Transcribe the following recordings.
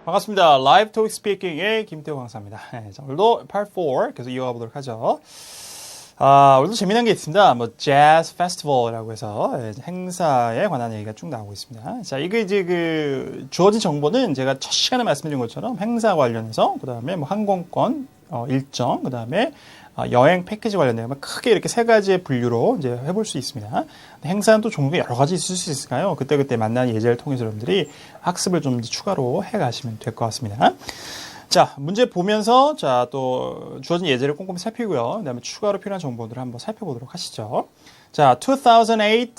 반갑습니다. 라이브 토익 스피킹의 김태호 강사입니다. 네, 자, 오늘도 Part 4 계속 이어가 보도록 하죠. 오늘도 재미난 게 있습니다. 재즈 페스티벌이라고 해서 행사에 관한 얘기가 쭉 나오고 있습니다. 자, 이게 이제 주어진 정보는 제가 첫 시간에 말씀드린 것처럼 행사 관련해서, 그 다음에 항공권 일정, 그 다음에 여행 패키지 관련된 크게 이렇게 세 가지의 분류로 이제 해볼 수 있습니다. 행사는 또 종류가 여러 가지 있을 수 있을까요? 그때그때 만나는 예제를 통해서 여러분들이 학습을 좀 추가로 해 가시면 될 것 같습니다. 자, 문제 보면서, 자, 또 주어진 예제를 꼼꼼히 살피고요. 그 다음에 추가로 필요한 정보들을 한번 살펴보도록 하시죠. 자, 2008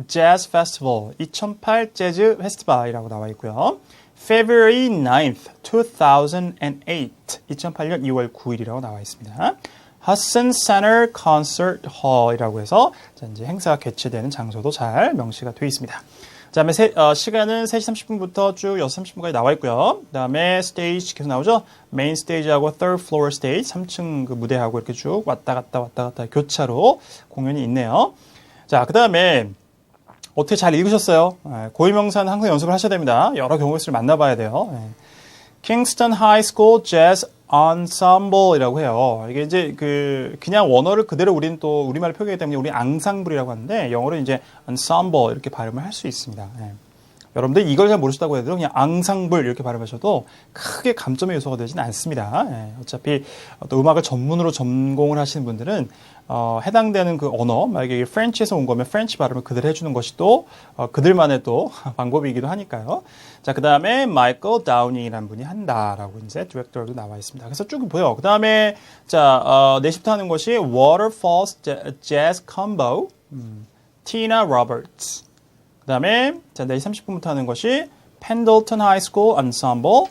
Jazz Festival, 2008 재즈 페스티벌이라고 나와 있고요. February 9th, 2008, 2008년 2월 9일이라고 나와 있습니다. Hudson Center Concert Hall이라고 해서 이제 행사가 개최되는 장소도 잘 명시가 되어 있습니다. 그 다음에 시간은 3시 30분부터 쭉 6시 30분까지 나와 있고요. 그 다음에 스테이지 계속 나오죠. 메인 스테이지하고 third floor stage, 3층 그 무대하고 이렇게 쭉 왔다 갔다 교차로 공연이 있네요. 자, 그 다음에 어떻게 잘 읽으셨어요? 고유명사는 항상 연습을 하셔야 됩니다. 여러 경우의 수를 만나봐야 돼요. Kingston High School Jazz Ensemble이라고 해요. 이게 이제 그냥 원어를 그대로 우리는 또 우리말로 표기하기 때문에 우리 앙상블이라고 하는데 영어로 이제 ensemble 이렇게 발음을 할 수 있습니다. 여러분들 이걸 잘 모르시다고 해도 그냥 앙상블 이렇게 발음하셔도 크게 감점의 요소가 되지는 않습니다. 어차피 또 음악을 전문으로 전공을 하시는 분들은 해당되는 그 언어, 만약에 프렌치에서 온 거면 프렌치 발음을 그대로 해주는 것이 또 그들만의 또 방법이기도 하니까요. 자, 그 다음에 마이클 다우닝이라는 분이 한다라고 이제 디렉터도 나와 있습니다. 그래서 쭉 보여. 그 다음에 자, 4시부터 하는 것이 Waterfalls Jazz Combo, 티나 로버츠. 그 다음에 자, 4시 30분부터 하는 것이 Pendleton High School Ensemble,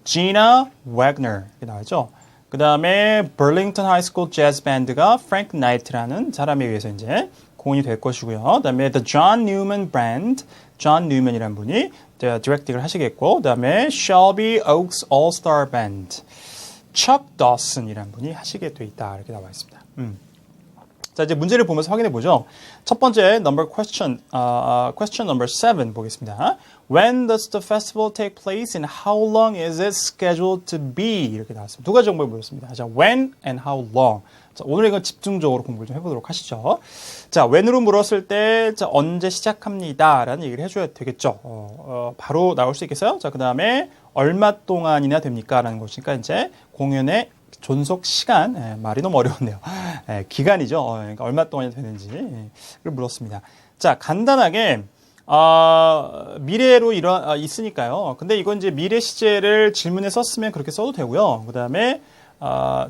Gina Wagner 이렇게 나와있죠. 그 다음에 Burlington High School Jazz Band가 Frank Knight라는 사람에 의해서 이제 공연이 될 것이고요. 그 다음에 The John Newman Band, John Newman이라는 분이 디렉팅을 하시겠고, 그 다음에 Shelby Oaks All-Star Band, Chuck Dawson이라는 분이 하시게 돼 있다 이렇게 나와 있습니다. 자, 이제 문제를 보면서 확인해 보죠. 첫 번째 question number 7 보겠습니다. When does the festival take place and how long is it scheduled to be? 이렇게 나왔습니다. 두 가지 정보를 보였습니다. 자, when and how long. 자, 오늘 이건 집중적으로 공부를 좀 해보도록 하시죠. 자, when으로 물었을 때, 자, 언제 시작합니다. 라는 얘기를 해줘야 되겠죠. 바로 나올 수 있겠어요? 자, 그 다음에 얼마 동안이나 됩니까? 라는 것이니까 이제 공연의 존속 시간, 말이 너무 어려웠네요. 기간이죠. 그러니까 얼마 동안이 되는지를 물었습니다. 자, 간단하게 미래로 있으니까요. 근데 이건 이제 미래 시제를 질문에 썼으면 그렇게 써도 되고요. 그 다음에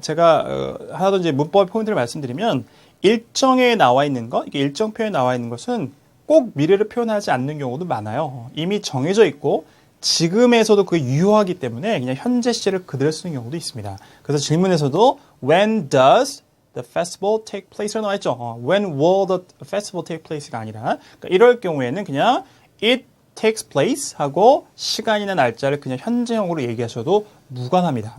제가 하나 더 이제 문법 포인트를 말씀드리면 일정에 나와 있는 것, 이게 일정 표현에 나와 있는 것은 꼭 미래를 표현하지 않는 경우도 많아요. 이미 정해져 있고 지금에서도 그게 유효하기 때문에 그냥 현재 시제를 그대로 쓰는 경우도 있습니다. 그래서 질문에서도 When does the festival take place라고 나와 있죠. When will the festival take place가 아니라 그러니까 이럴 경우에는 그냥 it takes place 하고 시간이나 날짜를 그냥 현재형으로 얘기하셔도 무관합니다.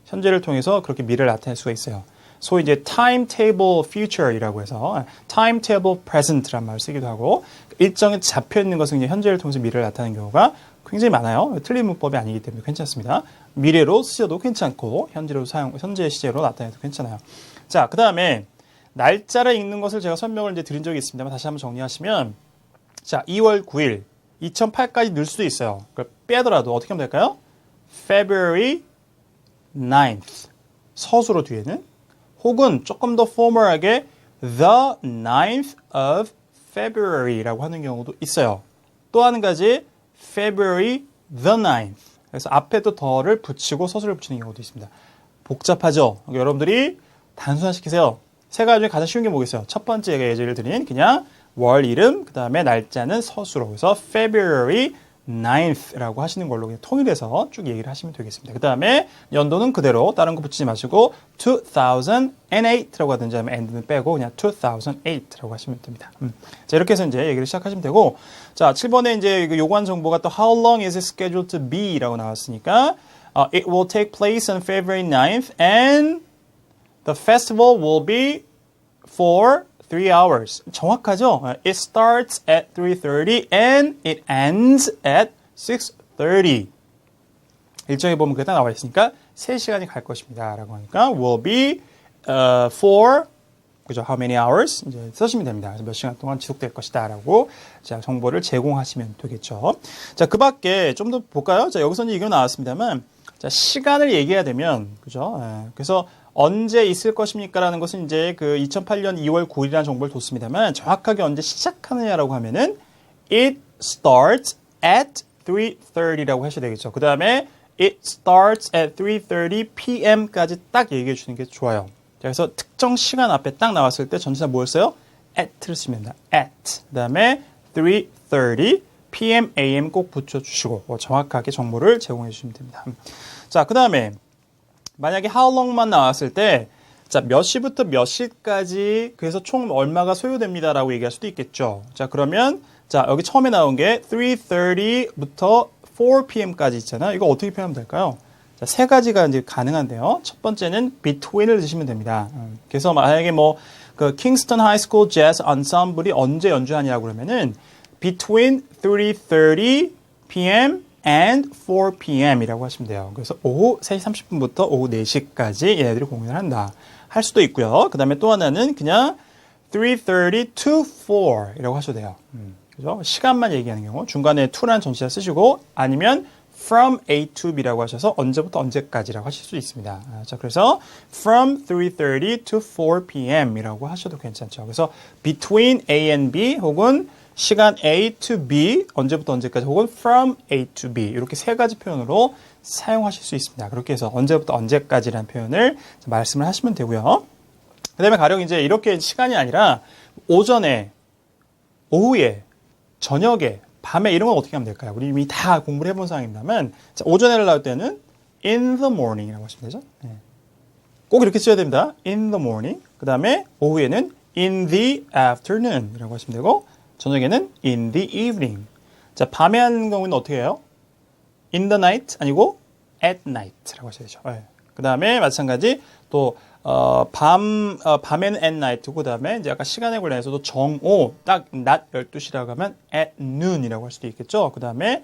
현재를 통해서 그렇게 미래를 나타낼 수가 있어요. 소위 이제 timetable future이라고 해서 timetable present란 말을 쓰기도 하고 일정에 잡혀 있는 것은 그냥 현재를 통해서 미래를 나타내는 경우가 굉장히 많아요. 틀린 문법이 아니기 때문에 괜찮습니다. 미래로 쓰셔도 괜찮고 현재 시제로 나타내도 괜찮아요. 자, 그 다음에 날짜를 읽는 것을 제가 설명을 이제 드린 적이 있습니다만 다시 한번 정리하시면 자, 2월 9일 2008까지 넣을 수도 있어요. 그걸 빼더라도 어떻게 하면 될까요? February 9th 서술어 뒤에는 혹은 조금 더 포멀하게 the 9th of February라고 하는 경우도 있어요. 또 한 가지 February the 9th. 그래서 앞에도 더를 붙이고 서술을 붙이는 경우도 있습니다. 복잡하죠? 여러분들이 단순화시키세요. 세 가지 중에 가장 쉬운 게 뭐겠어요? 첫 번째 예제를 드린 그냥 월 이름, 그 다음에 날짜는 서술어. 그래서 February 9th라고 하시는 걸로 그냥 통일해서 쭉 얘기를 하시면 되겠습니다. 그 다음에 연도는 그대로 다른 거 붙이지 마시고 2008라고 하든지 하면 and는 빼고 그냥 2008라고 하시면 됩니다. 자, 이렇게 해서 이제 얘기를 시작하시면 되고 자, 7번에 이제 요구한 정보가 또 how long is it scheduled to be 라고 나왔으니까 it will take place on February 9th and the festival will be for 3 hours. 정확하죠? It starts at 3:30 and it ends at 6:30. 일정에 보면 그게 딱 나와 있으니까 3시간이 갈 것입니다. 라고 하니까 will be for 그죠? How many hours? 이제 쓰시면 됩니다. 그래서 몇 시간 동안 지속될 것이다. 라고 자, 정보를 제공하시면 되겠죠. 자, 그 밖에 좀 더 볼까요? 자, 여기서는 얘기가 나왔습니다만, 자, 시간을 얘기해야 되면, 그죠? 그래서 언제 있을 것입니까? 라는 것은 이제 그 2008년 2월 9일이라는 정보를 뒀습니다만, 정확하게 언제 시작하느냐라고 하면은, it starts at 3:30라고 하셔야 되겠죠. 그 다음에, it starts at 3:30 p.m.까지 딱 얘기해 주는 게 좋아요. 그래서 특정 시간 앞에 딱 나왔을 때 전치사 뭐였어요? at를 쓰면 됩니다. at. 그 다음에 3:30 p.m. a.m. 꼭 붙여주시고 정확하게 정보를 제공해 주시면 됩니다. 자, 그 다음에 만약에 how long만 나왔을 때 자, 몇 시부터 몇 시까지 그래서 총 얼마가 소요됩니다 라고 얘기할 수도 있겠죠. 자, 그러면 자, 여기 처음에 나온 게 3:30부터 4pm까지 있잖아요. 이거 어떻게 표현하면 될까요? 자, 세 가지가 이제 가능한데요. 첫 번째는 between을 드시면 됩니다. 그래서 만약에 뭐 그 킹스턴 하이스쿨 재즈 언셈블이 언제 연주하냐고 그러면은 between 3:30 p.m. and 4 p.m.이라고 하시면 돼요. 그래서 오후 3시 30분부터 오후 4시까지 얘네들이 공연을 한다. 할 수도 있고요. 그 다음에 또 하나는 그냥 3:30 to 4이라고 하셔도 돼요. 그죠? 시간만 얘기하는 경우 중간에 to라는 전치사 쓰시고 아니면 from A to B라고 하셔서 언제부터 언제까지라고 하실 수 있습니다. 자, 그래서 from 3:30 to 4 p.m.이라고 하셔도 괜찮죠. 그래서 between A and B 혹은 시간 A to B 언제부터 언제까지 혹은 from A to B 이렇게 세 가지 표현으로 사용하실 수 있습니다. 그렇게 해서 언제부터 언제까지라는 표현을 말씀을 하시면 되고요. 그 다음에 가령 이제 이렇게 시간이 아니라 오전에, 오후에, 저녁에, 밤에 이런 건 어떻게 하면 될까요? 우리 이미 다 공부를 해본 상황입니다만 자, 오전에를 나올 때는 in the morning이라고 하시면 되죠. 네. 꼭 이렇게 써야 됩니다. in the morning. 그 다음에 오후에는 in the afternoon이라고 하시면 되고 저녁에는 in the evening. 자, 밤에 하는 경우는 어떻게 해요? in the night 아니고 at night라고 하셔야 되죠. 네. 그 다음에 마찬가지 또 밤에는 at night고 그 다음에 이제 아까 시간에 관련해서도 정오 딱 낮 12시라고 하면 at noon이라고 할 수도 있겠죠. 그 다음에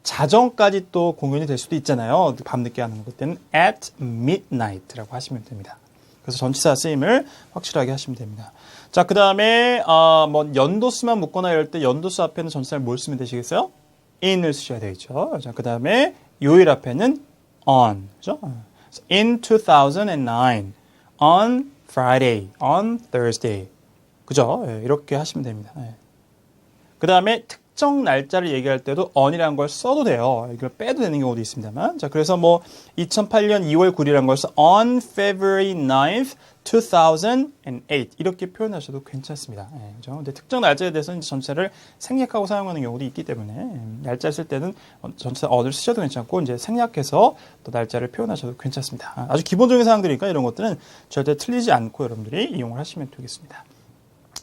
자정까지 또 공연이 될 수도 있잖아요. 밤늦게 하는 그때는 at midnight라고 하시면 됩니다. 그래서 전치사 쓰임을 확실하게 하시면 됩니다. 자, 그 다음에 뭐 연도수만 묻거나 이럴 때 연도수 앞에는 전치사를 뭘 쓰면 되시겠어요? in을 쓰셔야 되겠죠. 자, 그 다음에 요일 앞에는 on, 그죠? In 2009, on Friday, on Thursday, 그죠? 예, 이렇게 하시면 됩니다. 예. 그 다음에 특정 날짜를 얘기할 때도 on이라는 걸 써도 돼요. 이걸 빼도 되는 경우도 있습니다만. 자, 그래서 뭐 2008년 2월 9일이라는 걸 써 on February 9th, 2008 이렇게 표현하셔도 괜찮습니다. 예, 그죠? 근데 특정 날짜에 대해서는 전치사를 생략하고 사용하는 경우도 있기 때문에 날짜 쓸 때는 전치사 on을 쓰셔도 괜찮고 이제 생략해서 또 날짜를 표현하셔도 괜찮습니다. 아주 기본적인 사항들이니까 이런 것들은 절대 틀리지 않고 여러분들이 이용을 하시면 되겠습니다.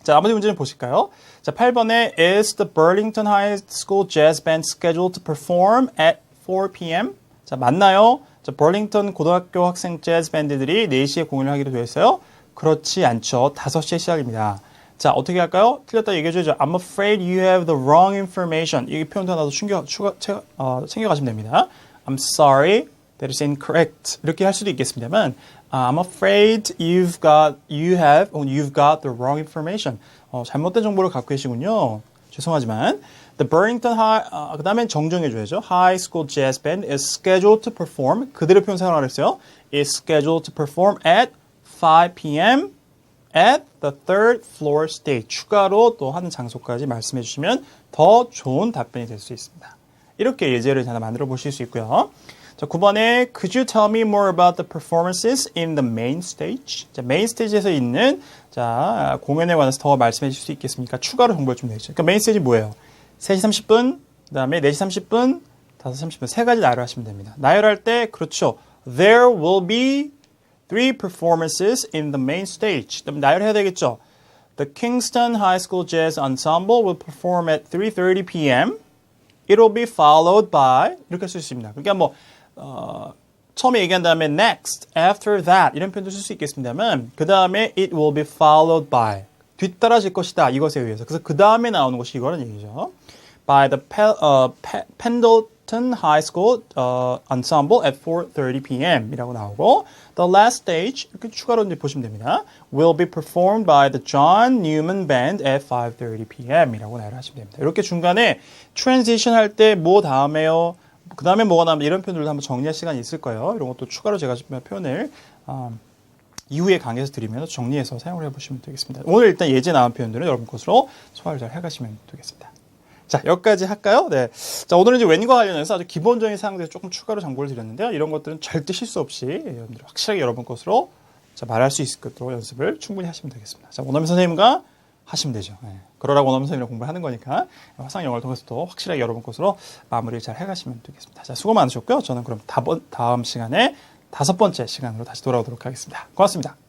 자, 나머지 문제는 보실까요? 자, 8번에 Is the Burlington High School Jazz Band scheduled to perform at 4 p.m.? 자, 맞나요? 자, 버링턴 고등학교 학생 재즈 밴드들이 4시에 공연을 하기로 되어 있어요. 그렇지 않죠. 5시에 시작입니다. 자, 어떻게 할까요? 틀렸다 얘기해줘야죠. I'm afraid you have the wrong information. 이 표현도 하나 더 챙겨가시면 됩니다. I'm sorry, that is incorrect. 이렇게 할 수도 있겠습니다만 I'm afraid you have the wrong information. 잘못된 정보를 갖고 계시군요. 죄송하지만 The Burlington High, 그 다음에 정정해줘야죠. High School Jazz Band is scheduled to perform. 그대로 표현 사용을 했어요. Is scheduled to perform at 5 p.m. at the third floor stage. 추가로 또 하는 장소까지 말씀해 주시면 더 좋은 답변이 될 수 있습니다. 이렇게 예제를 하나 만들어 보실 수 있고요. 자, 9번에 Could you tell me more about the performances in the main stage? 자, 메인 스테이지에서 있는 자, 공연에 관해서 더 말씀해 주실 수 있겠습니까? 추가로 정보를 좀 내주세요. 그러니까 메인 스테이지 뭐예요? 3시 30분, 그 다음에 4시 30분, 5시 30분 세 가지 나열하시면 됩니다. 나열할 때 그렇죠. There will be 3 performances in the main stage. 그럼 나열해야 되겠죠. The Kingston High School Jazz Ensemble will perform at 3:30 p.m. It will be followed by 이렇게 쓸 수 있습니다. 그러니까 뭐 처음에 얘기한 다음에 next, after that 이런 표현도 쓸 수 있겠습니다만 그 다음에 it will be followed by 뒤따라질 것이다. 이것에 의해서. 그래서 그 다음에 나오는 것이 이거는 얘기죠. By the Pendleton High School ensemble at 4:30 p.m. 이라고 나오고 The last stage 이렇게 추가로 이제 보시면 됩니다. Will be performed by the John Newman Band at 5:30 p.m. 이라고 나열을 하시면 됩니다. 이렇게 중간에 transition 할 때 뭐 다음에요. 그 다음에 뭐가 나오면 이런 표현들도 한번 정리할 시간이 있을 거예요. 이런 것도 추가로 제가 표현을 이후에 강의에서 드리면 정리해서 사용을 해보시면 되겠습니다. 오늘 일단 예제 나온 표현들은 여러분 것으로 소화를 잘 해가시면 되겠습니다. 자, 여기까지 할까요? 네. 자, 오늘은 이제 when과 관련해서 아주 기본적인 사항들 조금 추가로 정보를 드렸는데요. 이런 것들은 절대 실수 없이 여러분들 확실하게 여러분 것으로 자, 말할 수 있을 것으로 연습을 충분히 하시면 되겠습니다. 자, 원어민 선생님과 하시면 되죠. 네. 그러라고 원어민 선생님이랑 공부를 하는 거니까 화상 영어를 통해서도 확실하게 여러분 것으로 마무리를 잘 해가시면 되겠습니다. 자, 수고 많으셨고요. 저는 그럼 다음 시간에 5번째 시간으로 다시 돌아오도록 하겠습니다. 고맙습니다.